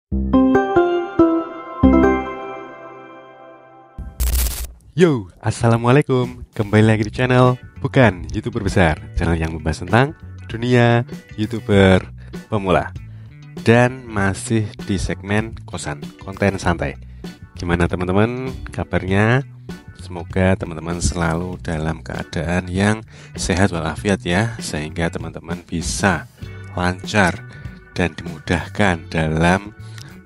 Yo, assalamualaikum. Kembali lagi di channel Bukan YouTuber Besar, channel yang membahas tentang dunia YouTuber pemula. Dan masih di segmen kosan, konten santai. Gimana teman-teman kabarnya? Semoga teman-teman selalu dalam keadaan yang sehat walafiat ya, sehingga teman-teman bisa lancar dan dimudahkan dalam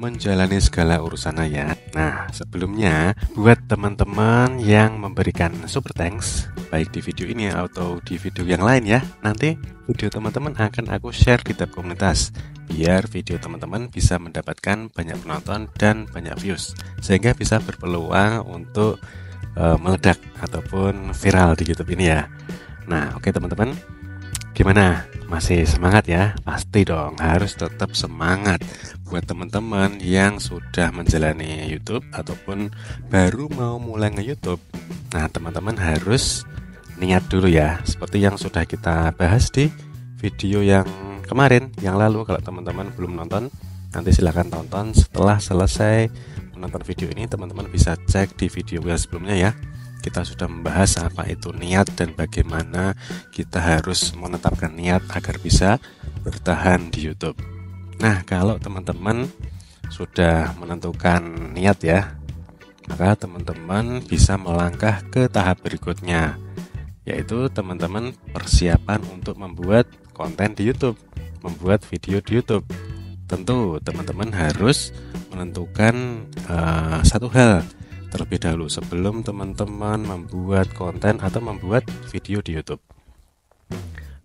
menjalani segala urusannya ya. Nah, sebelumnya buat teman-teman yang memberikan super thanks baik di video ini atau di video yang lain ya, nanti video teman-teman akan aku share di tab komunitas biar video teman-teman bisa mendapatkan banyak penonton dan banyak views, sehingga bisa berpeluang untuk meledak ataupun viral di YouTube ini ya. Nah, oke teman-teman, gimana? Masih semangat ya? Pasti dong, harus tetap semangat. Buat teman-teman yang sudah menjalani YouTube ataupun baru mau mulai nge-YouTube, nah teman-teman harus niat dulu ya, seperti yang sudah kita bahas di video yang kemarin, yang lalu. Kalau teman-teman belum nonton, nanti silahkan tonton. Setelah selesai menonton video ini, teman-teman bisa cek di video yang sebelumnya ya. Kita sudah membahas apa itu niat dan bagaimana kita harus menetapkan niat agar bisa bertahan di YouTube. Nah, kalau teman-teman sudah menentukan niat ya, maka teman-teman bisa melangkah ke tahap berikutnya, yaitu teman-teman persiapan untuk membuat konten di YouTube, membuat video di YouTube. Tentu teman-teman harus menentukan satu hal terlebih dahulu sebelum teman-teman membuat konten atau membuat video di YouTube.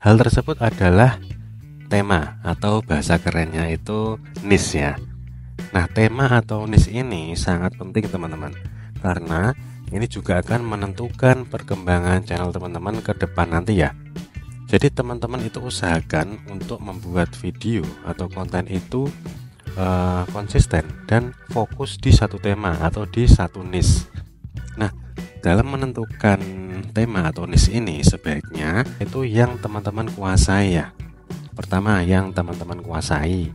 Hal tersebut adalah tema atau bahasa kerennya itu niche ya. Nah, tema atau niche ini sangat penting teman-teman, karena ini juga akan menentukan perkembangan channel teman-teman ke depan nanti ya. Jadi teman-teman itu usahakan untuk membuat video atau konten itu konsisten dan fokus di satu tema atau di satu niche. Nah, dalam menentukan tema atau niche ini sebaiknya itu yang teman-teman kuasai ya. Pertama, yang teman-teman kuasai,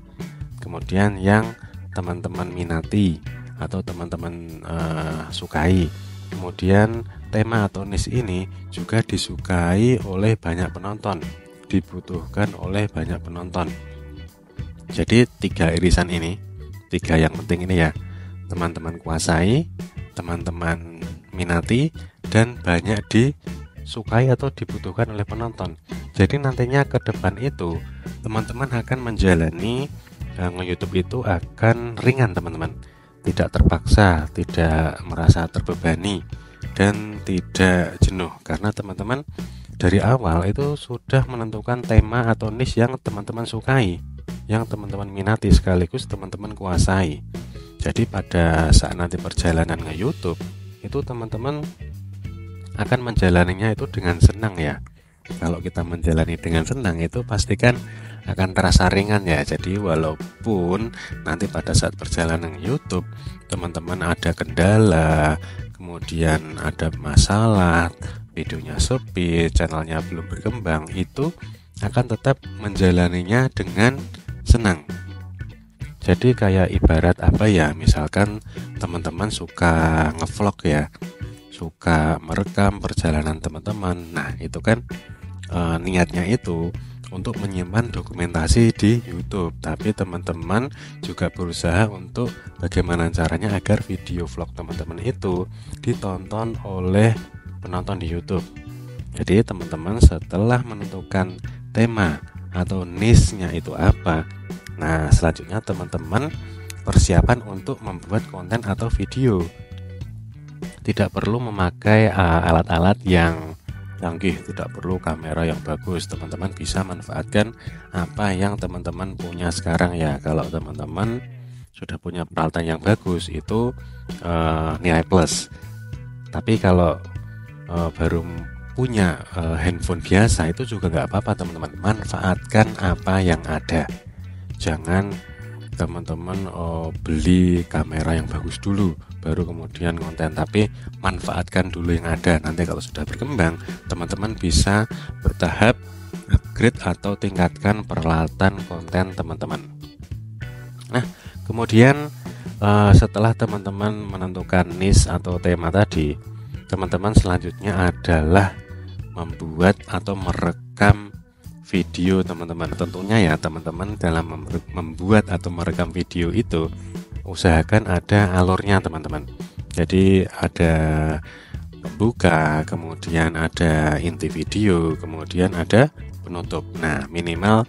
kemudian yang teman-teman minati atau teman-teman sukai. Kemudian tema atau niche ini juga disukai oleh banyak penonton, dibutuhkan oleh banyak penonton. Jadi 3 irisan ini, 3 yang penting ini ya, teman-teman kuasai, teman-teman minati, dan banyak disukai atau dibutuhkan oleh penonton. Jadi nantinya ke depan itu teman-teman akan menjalani nge-YouTube itu akan ringan teman-teman, tidak terpaksa, tidak merasa terbebani, dan tidak jenuh, karena teman-teman dari awal itu sudah menentukan tema atau niche yang teman-teman sukai, yang teman-teman minati sekaligus teman-teman kuasai. Jadi pada saat nanti perjalanan nge-YouTube itu teman-teman akan menjalaninya itu dengan senang ya. Kalau kita menjalani dengan senang itu pastikan akan terasa ringan ya. Jadi walaupun nanti pada saat perjalanan YouTube teman-teman ada kendala, kemudian ada masalah, videonya sepi, channelnya belum berkembang, itu akan tetap menjalaninya dengan senang. Jadi kayak ibarat apa ya, misalkan teman-teman suka ngevlog ya, suka merekam perjalanan teman-teman. Nah, itu kan niatnya itu untuk menyimpan dokumentasi di YouTube, tapi teman-teman juga berusaha untuk bagaimana caranya agar video vlog teman-teman itu ditonton oleh penonton di YouTube. Jadi teman-teman setelah menentukan tema atau niche-nya itu apa, nah selanjutnya teman-teman persiapan untuk membuat konten atau video. Tidak perlu memakai alat-alat yang canggih, tidak perlu kamera yang bagus. Teman-teman bisa manfaatkan apa yang teman-teman punya sekarang ya. Kalau teman-teman sudah punya peralatan yang bagus itu nilai plus. Tapi kalau baru punya handphone biasa itu juga nggak apa-apa teman-teman. Manfaatkan apa yang ada. Jangan teman-teman beli kamera yang bagus dulu baru kemudian konten, tapi manfaatkan dulu yang ada. Nanti kalau sudah berkembang, teman-teman bisa bertahap upgrade atau tingkatkan peralatan konten teman-teman. Nah, Kemudian setelah teman-teman menentukan niche atau tema tadi, teman-teman selanjutnya adalah membuat atau merekam video teman-teman. Tentunya ya teman-teman dalam membuat atau merekam video itu usahakan ada alurnya teman-teman. Jadi ada pembuka, kemudian ada inti video, kemudian ada penutup. Nah, minimal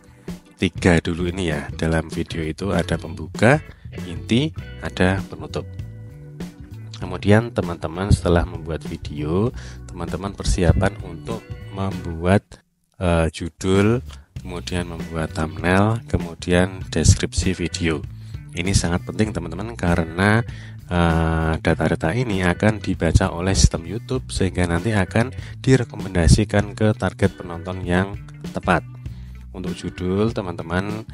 3 dulu ini ya. Dalam video itu ada pembuka, inti, ada penutup. Kemudian teman-teman setelah membuat video, teman-teman persiapan untuk membuat judul, kemudian membuat thumbnail, kemudian deskripsi video. Ini sangat penting teman-teman karena data-data ini akan dibaca oleh sistem YouTube sehingga nanti akan direkomendasikan ke target penonton yang tepat. Untuk judul teman-teman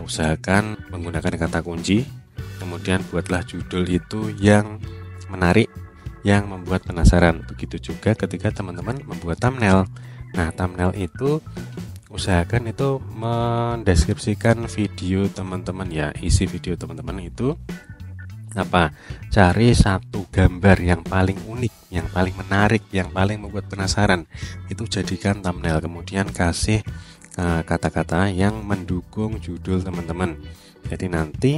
usahakan menggunakan kata kunci, kemudian buatlah judul itu yang menarik, yang membuat penasaran. Begitu juga ketika teman-teman membuat thumbnail. Nah, thumbnail itu usahakan itu mendeskripsikan video teman-teman ya, isi video teman-teman itu apa? Cari satu gambar yang paling unik, yang paling menarik, yang paling membuat penasaran. Itu jadikan thumbnail, kemudian kasih kata-kata yang mendukung judul teman-teman. Jadi nanti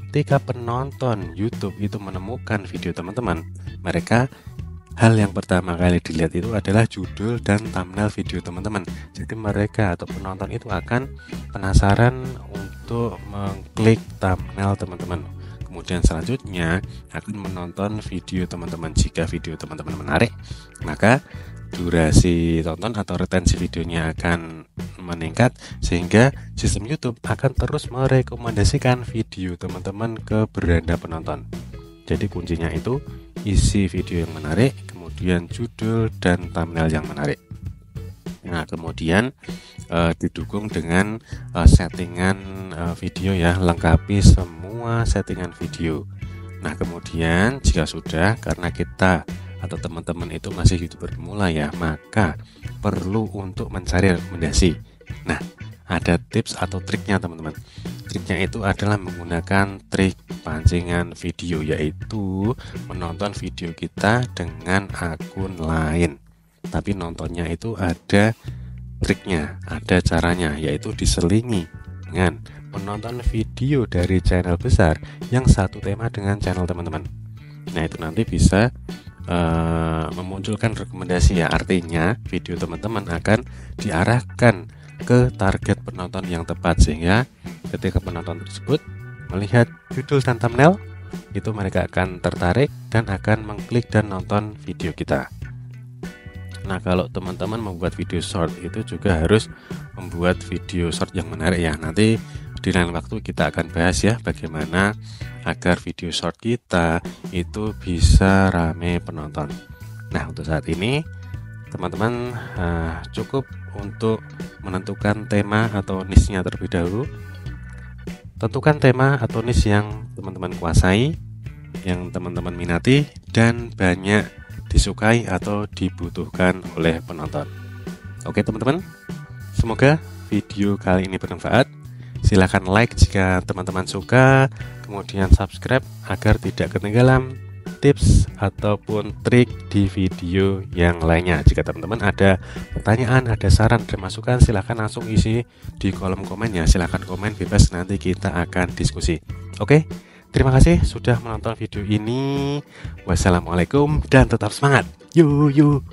ketika penonton YouTube itu menemukan video teman-teman, mereka hal yang pertama kali dilihat itu adalah judul dan thumbnail video teman-teman. Jadi mereka atau penonton itu akan penasaran untuk mengklik thumbnail teman-teman. Kemudian selanjutnya akan menonton video teman-teman. Jika video teman-teman menarik, maka durasi tonton atau retensi videonya akan meningkat sehingga sistem YouTube akan terus merekomendasikan video teman-teman ke beranda penonton. Jadi kuncinya itu isi video yang menarik, kemudian judul dan thumbnail yang menarik. Nah, kemudian didukung dengan settingan video ya, lengkapi semua settingan video. Nah, kemudian jika sudah, karena kita atau teman-teman itu masih YouTuber pemula ya, maka perlu untuk mencari rekomendasi. Nah, ada tips atau triknya teman-teman. Triknya itu adalah menggunakan trik pancingan video, yaitu menonton video kita dengan akun lain. Tapi nontonnya itu ada triknya, ada caranya, yaitu diselingi dengan menonton video dari channel besar yang satu tema dengan channel teman-teman. Nah, itu nanti bisa memunculkan rekomendasi ya, artinya video teman-teman akan diarahkan ke target penonton yang tepat, sehingga ketika penonton tersebut melihat judul dan thumbnail itu mereka akan tertarik dan akan mengklik dan nonton video kita. Nah, kalau teman-teman membuat video short itu juga harus membuat video short yang menarik ya. Nanti di lain waktu kita akan bahas ya bagaimana agar video short kita itu bisa rame penonton. Nah, untuk saat ini teman-teman cukup untuk menentukan tema atau niche-nya terlebih dahulu. Tentukan tema atau niche yang teman-teman kuasai, yang teman-teman minati dan banyak disukai atau dibutuhkan oleh penonton. Oke teman-teman, semoga video kali ini bermanfaat. Silahkan like jika teman-teman suka, kemudian subscribe agar tidak ketinggalan tips ataupun trik di video yang lainnya. Jika teman-teman ada pertanyaan, ada saran, ada masukan, silahkan langsung isi di kolom komen ya. Silahkan komen bebas, nanti kita akan diskusi. Oke, terima kasih sudah menonton video ini. Wassalamualaikum dan tetap semangat. Yo.